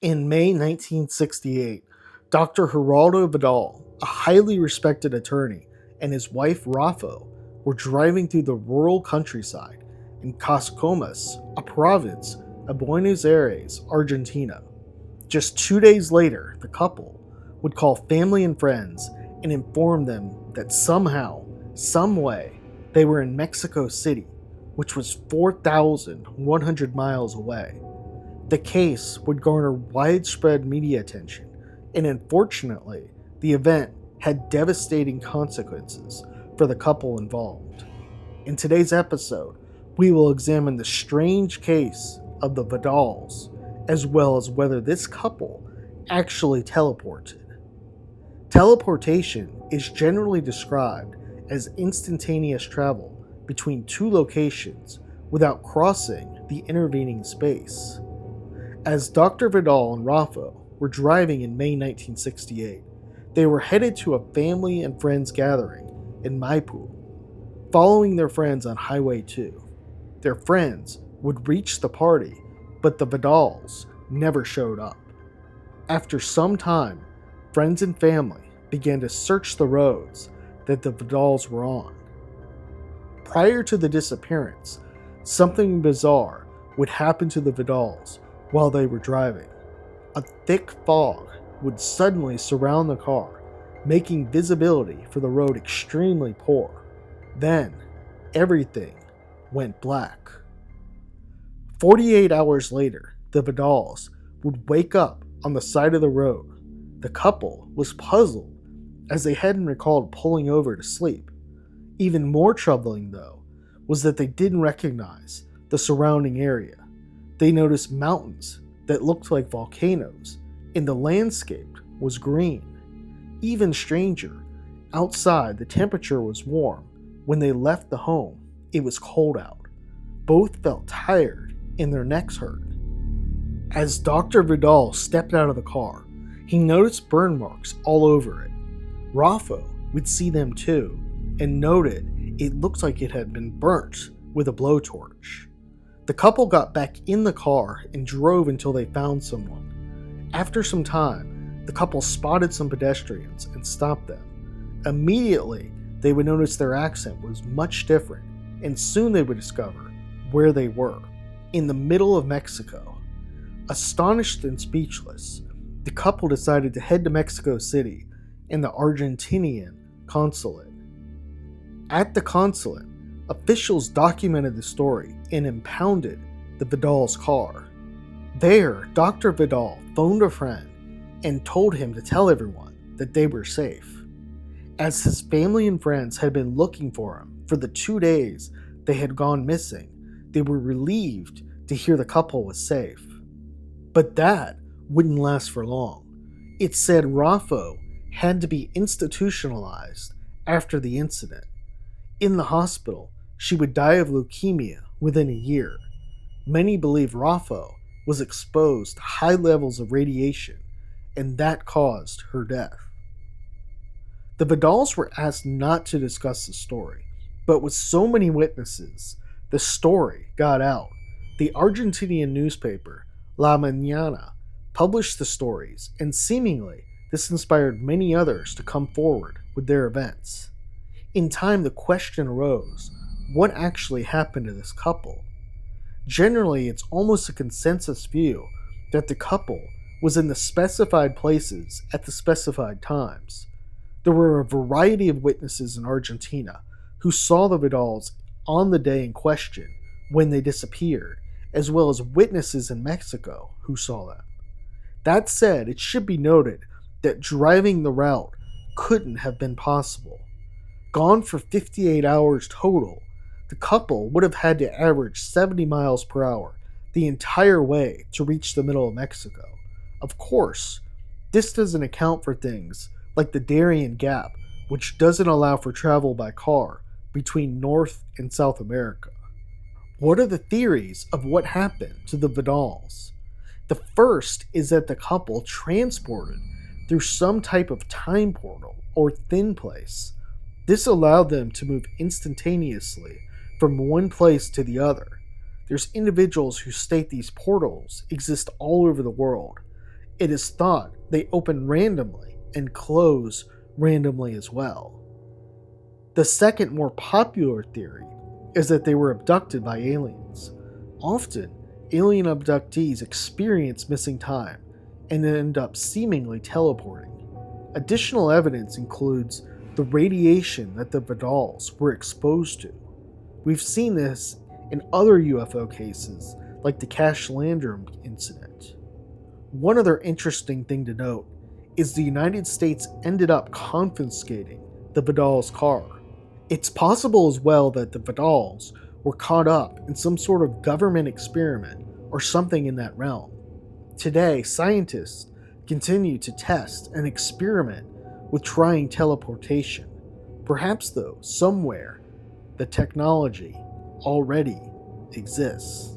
In May 1968, Dr. Geraldo Vidal, a highly respected attorney, and his wife Raffo were driving through the rural countryside in Chas-co-mus, a province of Buenos Aires, Argentina. Just 2 days later, the couple would call family and friends and inform them that somehow, someway, they were in Mexico City, which was 4,100 miles away. The case would garner widespread media attention, and unfortunately, the event had devastating consequences for the couple involved. In today's episode, we will examine the strange case of the Vidals, as well as whether this couple actually teleported. Teleportation is generally described as instantaneous travel between two locations without crossing the intervening space. As Dr. Vidal and Raffo were driving in May 1968, they were headed to a family and friends gathering in Maipú, following their friends on Highway 2. Their friends would reach the party, but the Vidals never showed up. After some time, friends and family began to search the roads that the Vidals were on. Prior to the disappearance, something bizarre would happen to the Vidals while they were driving. A thick fog would suddenly surround the car, making visibility for the road extremely poor. Then, everything went black. 48 hours later, the Vidals would wake up on the side of the road. The couple was puzzled as they hadn't recalled pulling over to sleep. Even more troubling, though, was that they didn't recognize the surrounding area. They noticed mountains that looked like volcanoes, and the landscape was green. Even stranger, outside the temperature was warm. When they left the home, it was cold out. Both felt tired and their necks hurt. As Dr. Vidal stepped out of the car, he noticed burn marks all over it. Raffo would see them too, and noted it looked like it had been burnt with a blowtorch. The couple got back in the car and drove until they found someone. After some time, the couple spotted some pedestrians and stopped them. Immediately, they would notice their accent was much different, and soon they would discover where they were, in the middle of Mexico. Astonished and speechless, the couple decided to head to Mexico City and the Argentinian consulate. At the consulate, officials documented the story and impounded the Vidal's car. There, Dr. Vidal phoned a friend and told him to tell everyone that they were safe. As his family and friends had been looking for him for the 2 days they had gone missing, they were relieved to hear the couple was safe. But that wouldn't last for long. It said Raffo had to be institutionalized after the incident. In the hospital, she would die of leukemia within a year. Many believe Raffo was exposed to high levels of radiation, and that caused her death. The Vidals were asked not to discuss the story, but with so many witnesses, the story got out. The Argentinian newspaper, La Mañana, published the stories, and seemingly this inspired many others to come forward with their events. In time, the question arose, what actually happened to this couple? Generally, it's almost a consensus view that the couple was in the specified places at the specified times. There were a variety of witnesses in Argentina who saw the Vidals on the day in question when they disappeared, as well as witnesses in Mexico who saw them. That said, it should be noted that driving the route couldn't have been possible. Gone for 58 hours total, the couple would have had to average 70 miles per hour the entire way to reach the middle of Mexico. Of course, this doesn't account for things like the Darien Gap, which doesn't allow for travel by car between North and South America. What are the theories of what happened to the Vidals? The first is that the couple transported through some type of time portal or thin place. This allowed them to move instantaneously from one place to the other. There's individuals who state these portals exist all over the world. It is thought they open randomly and close randomly as well. The second, more popular theory is that they were abducted by aliens. Often, alien abductees experience missing time and end up seemingly teleporting. Additional evidence includes the radiation that the Vidals were exposed to. We've seen this in other UFO cases, like the Cash Landrum incident. One other interesting thing to note is the United States ended up confiscating the Vidals' car. It's possible as well that the Vidals were caught up in some sort of government experiment or something in that realm. Today, scientists continue to test and experiment with trying teleportation. Perhaps, though, somewhere the technology already exists.